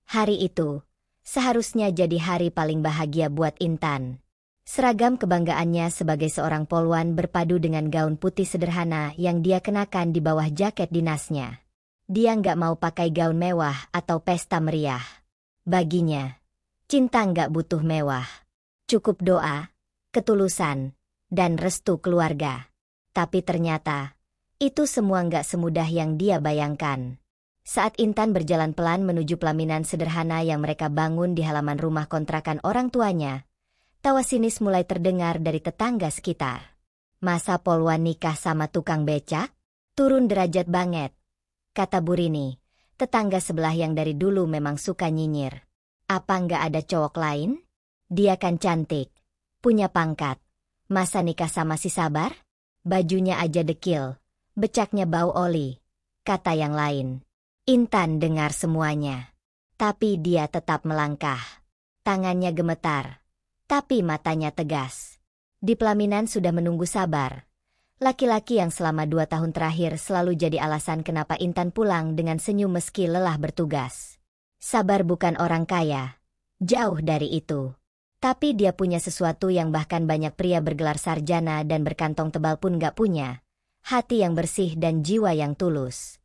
Hari itu seharusnya jadi hari paling bahagia buat Intan. Seragam kebanggaannya sebagai seorang polwan berpadu dengan gaun putih sederhana yang dia kenakan di bawah jaket dinasnya. Dia nggak mau pakai gaun mewah atau pesta meriah. Baginya, cinta nggak butuh mewah. Cukup doa, ketulusan, dan restu keluarga. Tapi ternyata, itu semua nggak semudah yang dia bayangkan. Saat Intan berjalan pelan menuju pelaminan sederhana yang mereka bangun di halaman rumah kontrakan orang tuanya, tawa sinis mulai terdengar dari tetangga sekitar. Masa polwan nikah sama tukang becak? Turun derajat banget, kata Bu Rini, tetangga sebelah yang dari dulu memang suka nyinyir. Apa nggak ada cowok lain? Dia kan cantik, punya pangkat. Masa nikah sama si Sabar? Bajunya aja dekil, becaknya bau oli, kata yang lain. Intan dengar semuanya. Tapi dia tetap melangkah. Tangannya gemetar, tapi matanya tegas. Di pelaminan sudah menunggu Sabar. Laki-laki yang selama 2 tahun terakhir selalu jadi alasan kenapa Intan pulang dengan senyum meski lelah bertugas. Sabar bukan orang kaya, jauh dari itu. Tapi dia punya sesuatu yang bahkan banyak pria bergelar sarjana dan berkantong tebal pun gak punya. Hati yang bersih dan jiwa yang tulus.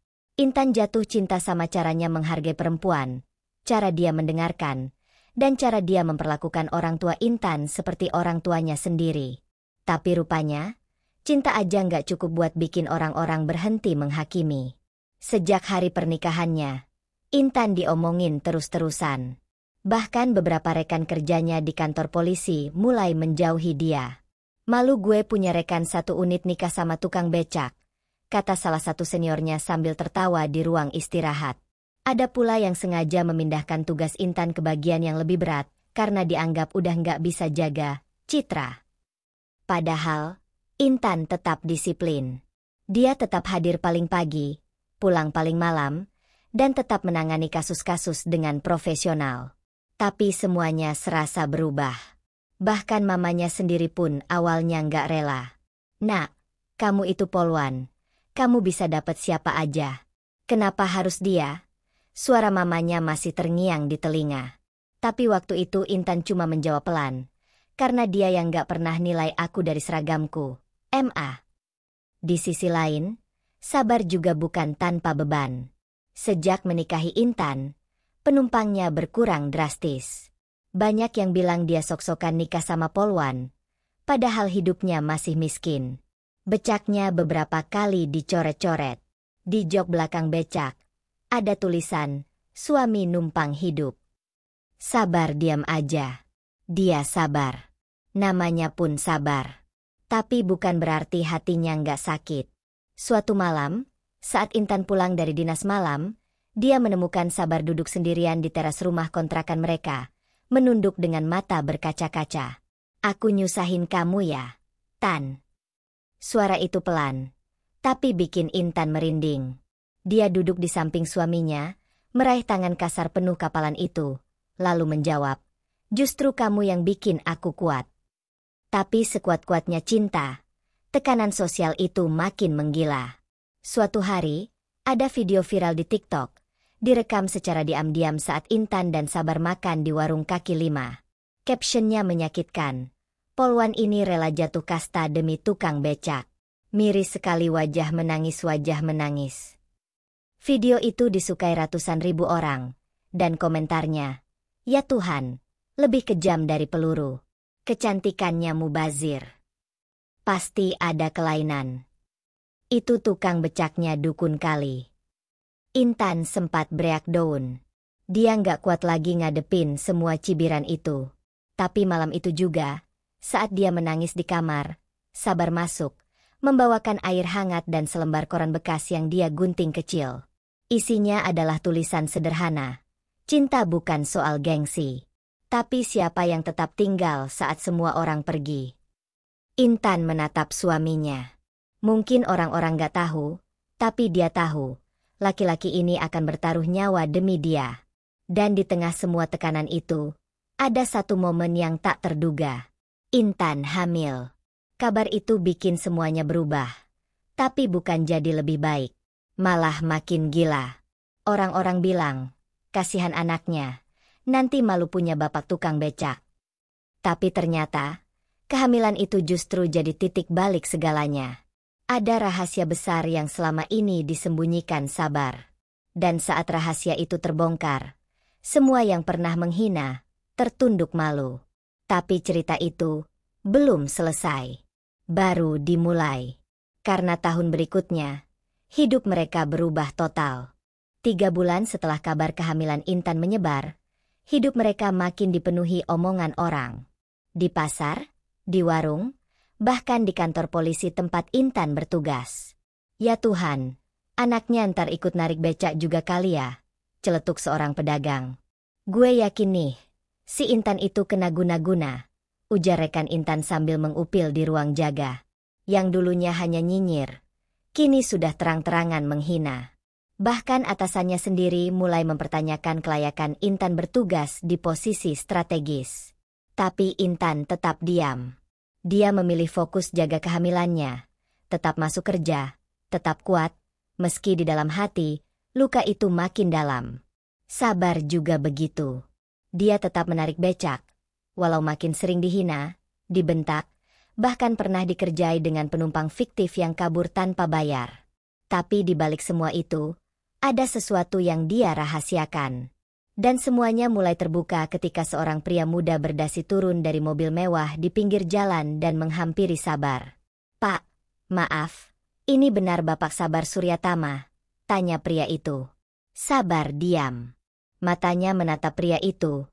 Intan jatuh cinta sama caranya menghargai perempuan, cara dia mendengarkan, dan cara dia memperlakukan orang tua Intan seperti orang tuanya sendiri. Tapi rupanya, cinta aja nggak cukup buat bikin orang-orang berhenti menghakimi. Sejak hari pernikahannya, Intan diomongin terus-terusan. Bahkan beberapa rekan kerjanya di kantor polisi mulai menjauhi dia. Malu gue punya rekan satu unit nikah sama tukang becak, kata salah satu seniornya sambil tertawa di ruang istirahat. Ada pula yang sengaja memindahkan tugas Intan ke bagian yang lebih berat, karena dianggap udah nggak bisa jaga citra. Padahal, Intan tetap disiplin. Dia tetap hadir paling pagi, pulang paling malam, dan tetap menangani kasus-kasus dengan profesional. Tapi semuanya serasa berubah. Bahkan mamanya sendiri pun awalnya nggak rela. Nak, kamu itu polwan. Kamu bisa dapat siapa aja. Kenapa harus dia? Suara mamanya masih terngiang di telinga. Tapi waktu itu Intan cuma menjawab pelan. Karena dia yang gak pernah nilai aku dari seragamku. MA. Di sisi lain, Sabar juga bukan tanpa beban. Sejak menikahi Intan, penumpangnya berkurang drastis. Banyak yang bilang dia sok-sokan nikah sama polwan. Padahal hidupnya masih miskin. Becaknya beberapa kali dicoret-coret. Di jok belakang becak, ada tulisan, suami numpang hidup. Sabar diam aja. Dia sabar. Namanya pun Sabar. Tapi bukan berarti hatinya nggak sakit. Suatu malam, saat Intan pulang dari dinas malam, dia menemukan Sabar duduk sendirian di teras rumah kontrakan mereka, menunduk dengan mata berkaca-kaca. Aku nyusahin kamu ya, Tan. Suara itu pelan, tapi bikin Intan merinding. Dia duduk di samping suaminya, meraih tangan kasar penuh kapalan itu, lalu menjawab, justru kamu yang bikin aku kuat. Tapi sekuat-kuatnya cinta, tekanan sosial itu makin menggila. Suatu hari, ada video viral di TikTok, direkam secara diam-diam saat Intan dan Sabar makan di warung kaki lima. Captionnya menyakitkan. Polwan ini rela jatuh kasta demi tukang becak. Miris sekali wajah menangis. Video itu disukai ratusan ribu orang. Dan komentarnya, ya Tuhan, lebih kejam dari peluru. Kecantikannya mubazir. Pasti ada kelainan. Itu tukang becaknya dukun kali. Intan sempat breakdown. Dia nggak kuat lagi ngadepin semua cibiran itu. Tapi malam itu juga, saat dia menangis di kamar, Sabar masuk, membawakan air hangat dan selembar koran bekas yang dia gunting kecil. Isinya adalah tulisan sederhana. Cinta bukan soal gengsi. Tapi siapa yang tetap tinggal saat semua orang pergi? Intan menatap suaminya. Mungkin orang-orang gak tahu, tapi dia tahu. Laki-laki ini akan bertaruh nyawa demi dia. Dan di tengah semua tekanan itu, ada satu momen yang tak terduga. Intan hamil. Kabar itu bikin semuanya berubah. Tapi bukan jadi lebih baik. Malah makin gila. Orang-orang bilang, kasihan anaknya. Nanti malu punya bapak tukang becak. Tapi ternyata, kehamilan itu justru jadi titik balik segalanya. Ada rahasia besar yang selama ini disembunyikan Sabar. Dan saat rahasia itu terbongkar, semua yang pernah menghina, tertunduk malu. Tapi cerita itu belum selesai. Baru dimulai. Karena tahun berikutnya, hidup mereka berubah total. 3 bulan setelah kabar kehamilan Intan menyebar, hidup mereka makin dipenuhi omongan orang. Di pasar, di warung, bahkan di kantor polisi tempat Intan bertugas. Ya Tuhan, anaknya ntar ikut narik becak juga kali ya, celetuk seorang pedagang. Gue yakin nih, si Intan itu kena guna-guna, ujar rekan Intan sambil mengupil di ruang jaga. Yang dulunya hanya nyinyir, kini sudah terang-terangan menghina. Bahkan atasannya sendiri mulai mempertanyakan kelayakan Intan bertugas di posisi strategis. Tapi Intan tetap diam. Dia memilih fokus jaga kehamilannya, tetap masuk kerja, tetap kuat, meski di dalam hati, luka itu makin dalam. Sabar juga begitu. Dia tetap menarik becak, walau makin sering dihina, dibentak, bahkan pernah dikerjai dengan penumpang fiktif yang kabur tanpa bayar. Tapi di balik semua itu, ada sesuatu yang dia rahasiakan. Dan semuanya mulai terbuka ketika seorang pria muda berdasi turun dari mobil mewah di pinggir jalan dan menghampiri Sabar. "Pak, maaf, ini benar Bapak Sabar Suryatama?" tanya pria itu. Sabar diam. Matanya menatap pria itu,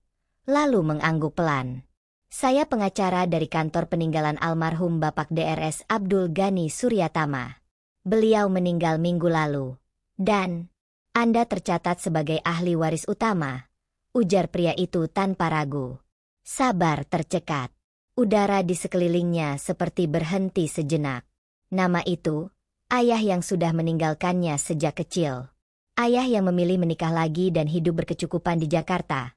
lalu mengangguk pelan. "Saya pengacara dari kantor peninggalan almarhum Bapak DRS Abdul Ghani Suryatama. Beliau meninggal minggu lalu. Dan Anda tercatat sebagai ahli waris utama," ujar pria itu tanpa ragu. Sabar tercekat. Udara di sekelilingnya seperti berhenti sejenak. Nama itu, ayah yang sudah meninggalkannya sejak kecil. Ayah yang memilih menikah lagi dan hidup berkecukupan di Jakarta.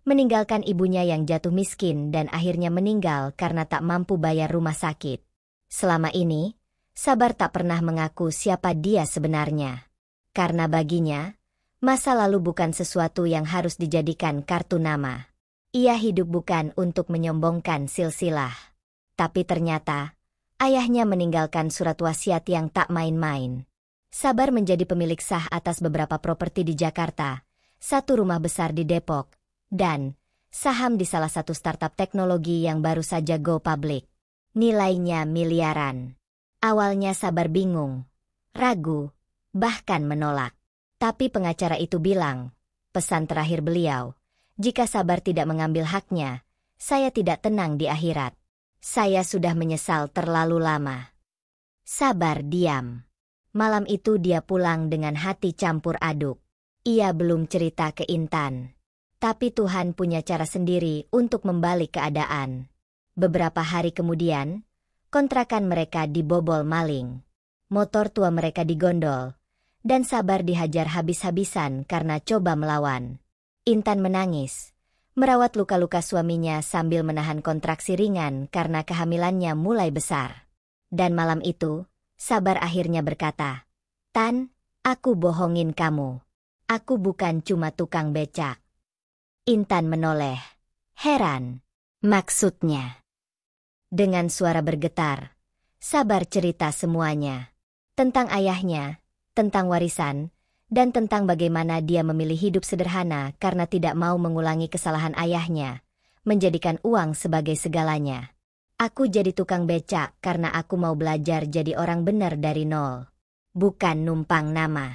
Meninggalkan ibunya yang jatuh miskin dan akhirnya meninggal karena tak mampu bayar rumah sakit. Selama ini, Sabar tak pernah mengaku siapa dia sebenarnya. Karena baginya, masa lalu bukan sesuatu yang harus dijadikan kartu nama. Ia hidup bukan untuk menyombongkan silsilah. Tapi ternyata, ayahnya meninggalkan surat wasiat yang tak main-main. Sabar menjadi pemilik sah atas beberapa properti di Jakarta, 1 rumah besar di Depok, dan saham di salah satu startup teknologi yang baru saja go public. Nilainya miliaran. Awalnya Sabar bingung, ragu, bahkan menolak. Tapi pengacara itu bilang, pesan terakhir beliau, "Jika Sabar tidak mengambil haknya, saya tidak tenang di akhirat. Saya sudah menyesal terlalu lama." Sabar diam. Malam itu dia pulang dengan hati campur aduk. Ia belum cerita ke Intan. Tapi Tuhan punya cara sendiri untuk membalik keadaan. Beberapa hari kemudian, kontrakan mereka dibobol maling. Motor tua mereka digondol, dan Sabar dihajar habis-habisan karena coba melawan. Intan menangis, merawat luka-luka suaminya sambil menahan kontraksi ringan karena kehamilannya mulai besar. Dan malam itu, Sabar akhirnya berkata, "Tan, aku bohongin kamu. Aku bukan cuma tukang becak." Intan menoleh, heran. "Maksudnya?" Dengan suara bergetar, Sabar cerita semuanya. Tentang ayahnya, tentang warisan, dan tentang bagaimana dia memilih hidup sederhana karena tidak mau mengulangi kesalahan ayahnya, menjadikan uang sebagai segalanya. "Aku jadi tukang becak karena aku mau belajar jadi orang benar dari nol. Bukan numpang nama.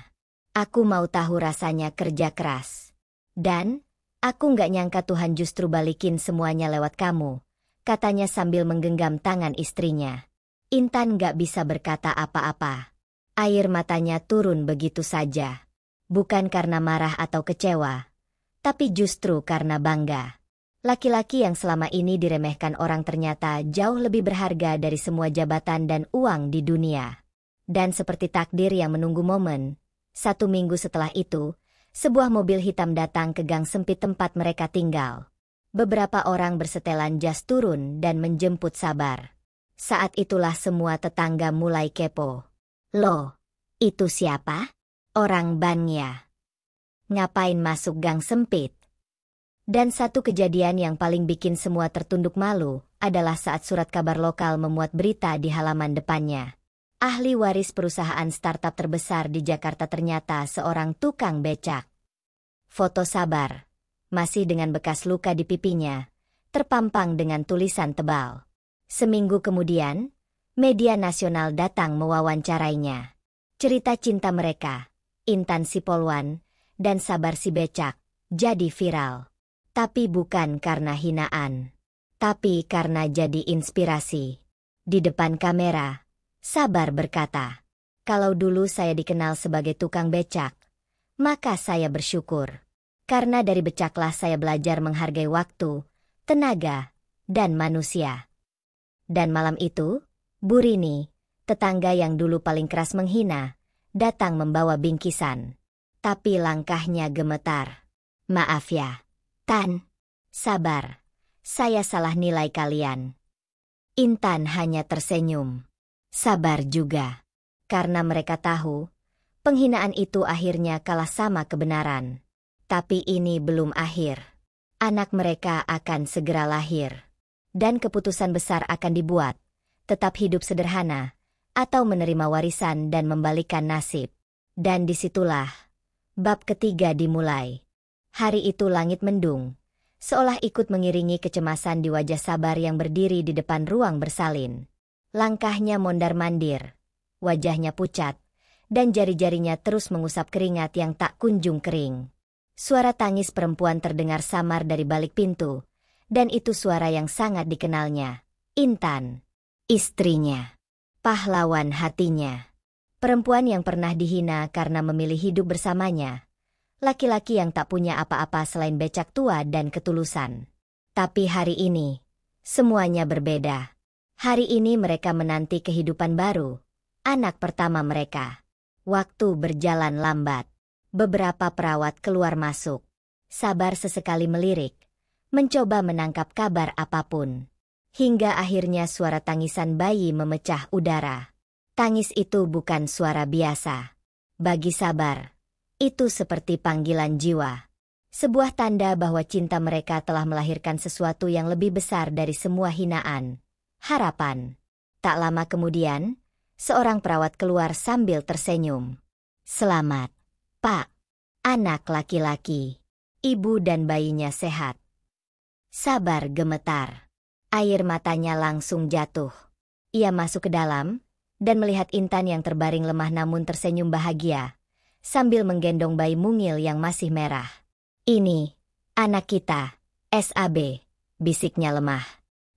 Aku mau tahu rasanya kerja keras. Dan aku nggak nyangka Tuhan justru balikin semuanya lewat kamu," katanya sambil menggenggam tangan istrinya. Intan nggak bisa berkata apa-apa. Air matanya turun begitu saja. Bukan karena marah atau kecewa, tapi justru karena bangga. Laki-laki yang selama ini diremehkan orang ternyata jauh lebih berharga dari semua jabatan dan uang di dunia. Dan seperti takdir yang menunggu momen, 1 minggu setelah itu, sebuah mobil hitam datang ke gang sempit tempat mereka tinggal. Beberapa orang bersetelan jas turun dan menjemput Sabar. Saat itulah semua tetangga mulai kepo. "Loh, itu siapa? Orang ban ya?" Ngapain masuk gang sempit? Dan satu kejadian yang paling bikin semua tertunduk malu adalah saat surat kabar lokal memuat berita di halaman depannya. Ahli waris perusahaan startup terbesar di Jakarta ternyata seorang tukang becak. Foto Sabar, masih dengan bekas luka di pipinya, terpampang dengan tulisan tebal. Seminggu kemudian, media nasional datang mewawancarainya. Cerita cinta mereka, Intan si Polwan dan Sabar si becak, jadi viral. Tapi bukan karena hinaan, tapi karena jadi inspirasi. Di depan kamera, Sabar berkata, "Kalau dulu saya dikenal sebagai tukang becak, maka saya bersyukur. Karena dari becaklah saya belajar menghargai waktu, tenaga, dan manusia." Dan malam itu, Bu Rini, tetangga yang dulu paling keras menghina, datang membawa bingkisan. Tapi langkahnya gemetar. "Maaf ya, Tan, Sabar, saya salah nilai kalian." Intan hanya tersenyum. Sabar juga. Karena mereka tahu, penghinaan itu akhirnya kalah sama kebenaran. Tapi ini belum akhir. Anak mereka akan segera lahir. Dan keputusan besar akan dibuat. Tetap hidup sederhana, atau menerima warisan dan membalikan nasib. Dan disitulah, bab ketiga dimulai. Hari itu langit mendung, seolah ikut mengiringi kecemasan di wajah Sabar yang berdiri di depan ruang bersalin. Langkahnya mondar-mandir, wajahnya pucat, dan jari-jarinya terus mengusap keringat yang tak kunjung kering. Suara tangis perempuan terdengar samar dari balik pintu, dan itu suara yang sangat dikenalnya. Intan, istrinya, pahlawan hatinya. Perempuan yang pernah dihina karena memilih hidup bersamanya. Laki-laki yang tak punya apa-apa selain becak tua dan ketulusan. Tapi hari ini, semuanya berbeda. Hari ini mereka menanti kehidupan baru. Anak pertama mereka. Waktu berjalan lambat. Beberapa perawat keluar masuk. Sabar sesekali melirik, mencoba menangkap kabar apapun. Hingga akhirnya suara tangisan bayi memecah udara. Tangis itu bukan suara biasa. Bagi Sabar, itu seperti panggilan jiwa. Sebuah tanda bahwa cinta mereka telah melahirkan sesuatu yang lebih besar dari semua hinaan. Harapan. Tak lama kemudian, seorang perawat keluar sambil tersenyum. "Selamat, Pak. Anak laki-laki. Ibu dan bayinya sehat." Sabar gemetar. Air matanya langsung jatuh. Ia masuk ke dalam, dan melihat Intan yang terbaring lemah namun tersenyum bahagia, sambil menggendong bayi mungil yang masih merah. "Ini, anak kita, SAB," bisiknya lemah.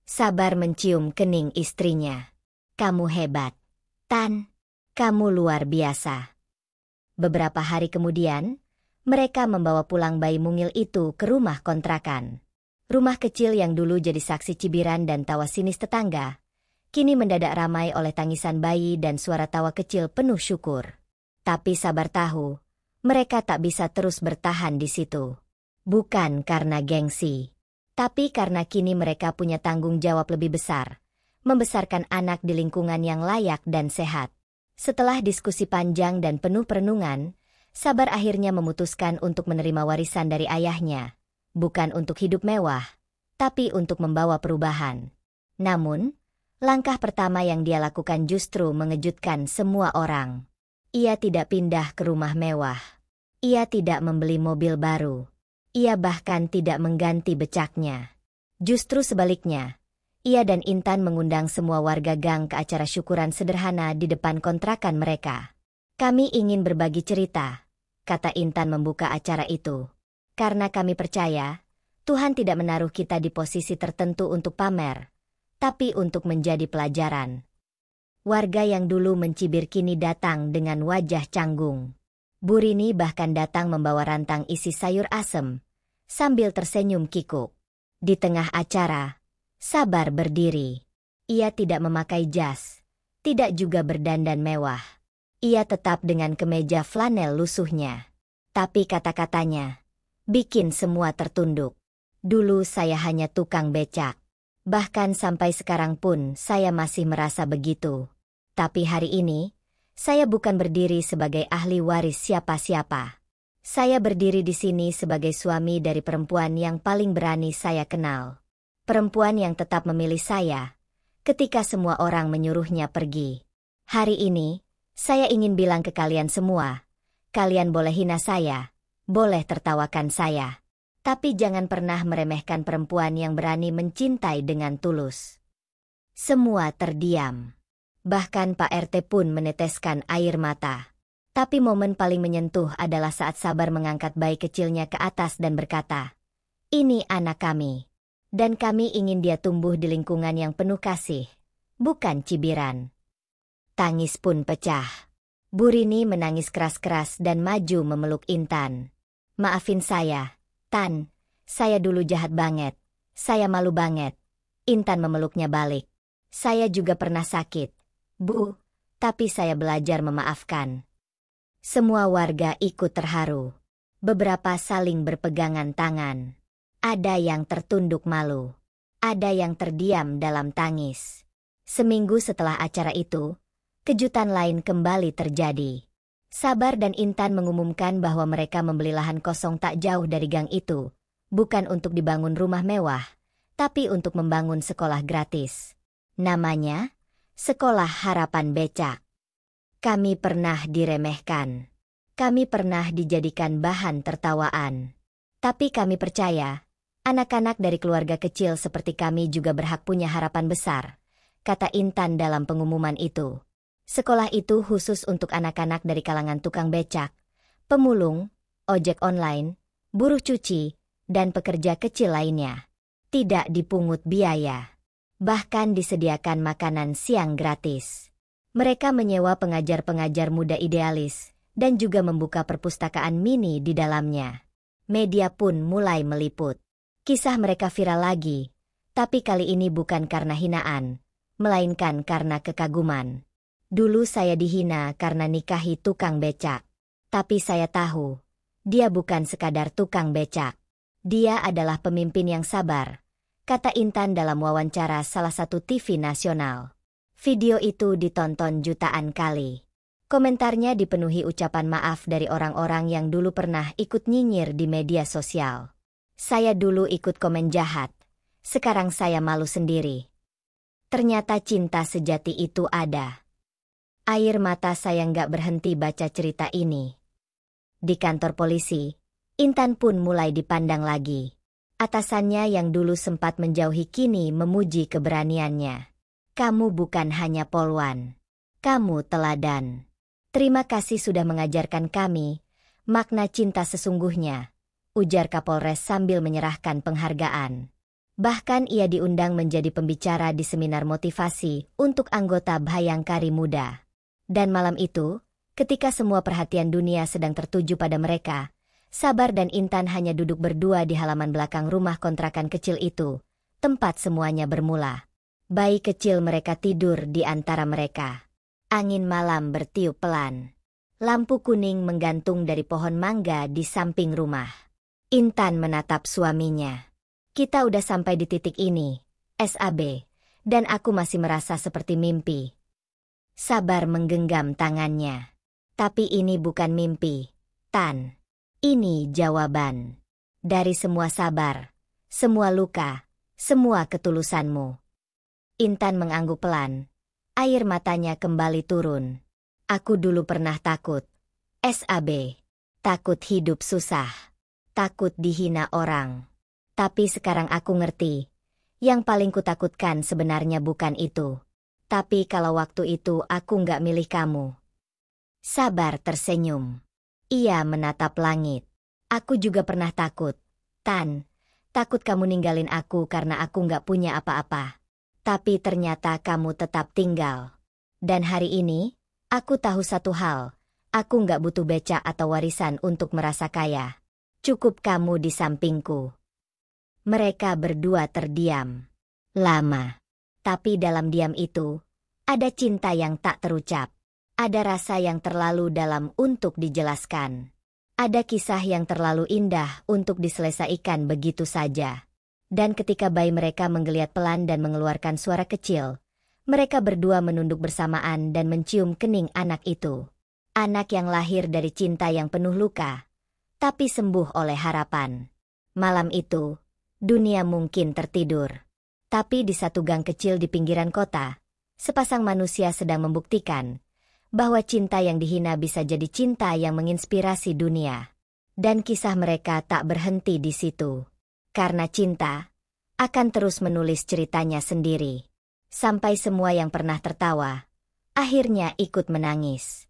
Sabar mencium kening istrinya. "Kamu hebat, Tan. Kamu luar biasa." Beberapa hari kemudian, mereka membawa pulang bayi mungil itu ke rumah kontrakan. Rumah kecil yang dulu jadi saksi cibiran dan tawa sinis tetangga, kini mendadak ramai oleh tangisan bayi dan suara tawa kecil penuh syukur. Tapi Sabar tahu, mereka tak bisa terus bertahan di situ. Bukan karena gengsi, tapi karena kini mereka punya tanggung jawab lebih besar, membesarkan anak di lingkungan yang layak dan sehat. Setelah diskusi panjang dan penuh perenungan, Sabar akhirnya memutuskan untuk menerima warisan dari ayahnya, bukan untuk hidup mewah, tapi untuk membawa perubahan. Namun, langkah pertama yang dia lakukan justru mengejutkan semua orang. Ia tidak pindah ke rumah mewah. Ia tidak membeli mobil baru. Ia bahkan tidak mengganti becaknya. Justru sebaliknya, ia dan Intan mengundang semua warga gang ke acara syukuran sederhana di depan kontrakan mereka. "Kami ingin berbagi cerita," kata Intan membuka acara itu. "Karena kami percaya, Tuhan tidak menaruh kita di posisi tertentu untuk pamer, tapi untuk menjadi pelajaran." Warga yang dulu mencibir kini datang dengan wajah canggung. Bu Rini bahkan datang membawa rantang isi sayur asem, sambil tersenyum kikuk. Di tengah acara, Sabar berdiri. Ia tidak memakai jas, tidak juga berdandan mewah. Ia tetap dengan kemeja flanel lusuhnya. Tapi kata-katanya bikin semua tertunduk. "Dulu saya hanya tukang becak. Bahkan sampai sekarang pun saya masih merasa begitu. Tapi hari ini, saya bukan berdiri sebagai ahli waris siapa-siapa. Saya berdiri di sini sebagai suami dari perempuan yang paling berani saya kenal. Perempuan yang tetap memilih saya ketika semua orang menyuruhnya pergi. Hari ini, saya ingin bilang ke kalian semua, kalian boleh hina saya, boleh tertawakan saya. Tapi jangan pernah meremehkan perempuan yang berani mencintai dengan tulus. Semua terdiam. Bahkan Pak RT pun meneteskan air mata. Tapi momen paling menyentuh adalah saat Sabar mengangkat bayi kecilnya ke atas dan berkata, "Ini anak kami. Dan kami ingin dia tumbuh di lingkungan yang penuh kasih, bukan cibiran." Tangis pun pecah. Bu Rini menangis keras-keras dan maju memeluk Intan. "Maafin saya, Tan, saya dulu jahat banget. Saya malu banget." Intan memeluknya balik. "Saya juga pernah sakit, Bu, tapi saya belajar memaafkan." Semua warga ikut terharu. Beberapa saling berpegangan tangan. Ada yang tertunduk malu. Ada yang terdiam dalam tangis. Seminggu setelah acara itu, kejutan lain kembali terjadi. Sabar dan Intan mengumumkan bahwa mereka membeli lahan kosong tak jauh dari gang itu, bukan untuk dibangun rumah mewah, tapi untuk membangun sekolah gratis. Namanya, Sekolah Harapan Becak. Kami pernah diremehkan. Kami pernah dijadikan bahan tertawaan. Tapi kami percaya, anak-anak dari keluarga kecil seperti kami juga berhak punya harapan besar, kata Intan dalam pengumuman itu. Sekolah itu khusus untuk anak-anak dari kalangan tukang becak, pemulung, ojek online, buruh cuci, dan pekerja kecil lainnya. Tidak dipungut biaya. Bahkan disediakan makanan siang gratis. Mereka menyewa pengajar-pengajar muda idealis, dan juga membuka perpustakaan mini di dalamnya. Media pun mulai meliput. Kisah mereka viral lagi, tapi kali ini bukan karena hinaan, melainkan karena kekaguman. Dulu saya dihina karena nikahi tukang becak. Tapi saya tahu, dia bukan sekadar tukang becak. Dia adalah pemimpin yang sabar, kata Intan dalam wawancara salah satu TV nasional. Video itu ditonton jutaan kali. Komentarnya dipenuhi ucapan maaf dari orang-orang yang dulu pernah ikut nyinyir di media sosial. "Saya dulu ikut komen jahat, sekarang saya malu sendiri. Ternyata cinta sejati itu ada." Air mata saya nggak berhenti baca cerita ini. Di kantor polisi, Intan pun mulai dipandang lagi. Atasannya yang dulu sempat menjauhi kini memuji keberaniannya. "Kamu bukan hanya polwan. Kamu teladan. Terima kasih sudah mengajarkan kami makna cinta sesungguhnya," ujar Kapolres sambil menyerahkan penghargaan. Bahkan ia diundang menjadi pembicara di seminar motivasi untuk anggota Bhayangkari Muda. Dan malam itu, ketika semua perhatian dunia sedang tertuju pada mereka, Sabar dan Intan hanya duduk berdua di halaman belakang rumah kontrakan kecil itu, tempat semuanya bermula. Bayi kecil mereka tidur di antara mereka. Angin malam bertiup pelan. Lampu kuning menggantung dari pohon mangga di samping rumah. Intan menatap suaminya. "Kita udah sampai di titik ini, SAB, dan aku masih merasa seperti mimpi." Sabar menggenggam tangannya. "Tapi ini bukan mimpi, Tan. Ini jawaban. Dari semua sabar, semua luka, semua ketulusanmu." Intan mengangguk pelan. Air matanya kembali turun. "Aku dulu pernah takut, SAB. Takut hidup susah. Takut dihina orang. Tapi sekarang aku ngerti. Yang paling kutakutkan sebenarnya bukan itu. Tapi kalau waktu itu aku nggak milih kamu." Sabar tersenyum. Ia menatap langit. "Aku juga pernah takut, Tan. Takut kamu ninggalin aku karena aku nggak punya apa-apa. Tapi ternyata kamu tetap tinggal. Dan hari ini, aku tahu satu hal. Aku nggak butuh becak atau warisan untuk merasa kaya. Cukup kamu di sampingku." Mereka berdua terdiam. Lama. Tapi dalam diam itu, ada cinta yang tak terucap. Ada rasa yang terlalu dalam untuk dijelaskan. Ada kisah yang terlalu indah untuk diselesaikan begitu saja. Dan ketika bayi mereka menggeliat pelan dan mengeluarkan suara kecil, mereka berdua menunduk bersamaan dan mencium kening anak itu. Anak yang lahir dari cinta yang penuh luka, tapi sembuh oleh harapan. Malam itu, dunia mungkin tertidur. Tapi di satu gang kecil di pinggiran kota, sepasang manusia sedang membuktikan bahwa cinta yang dihina bisa jadi cinta yang menginspirasi dunia. Dan kisah mereka tak berhenti di situ. Karena cinta akan terus menulis ceritanya sendiri. Sampai semua yang pernah tertawa akhirnya ikut menangis.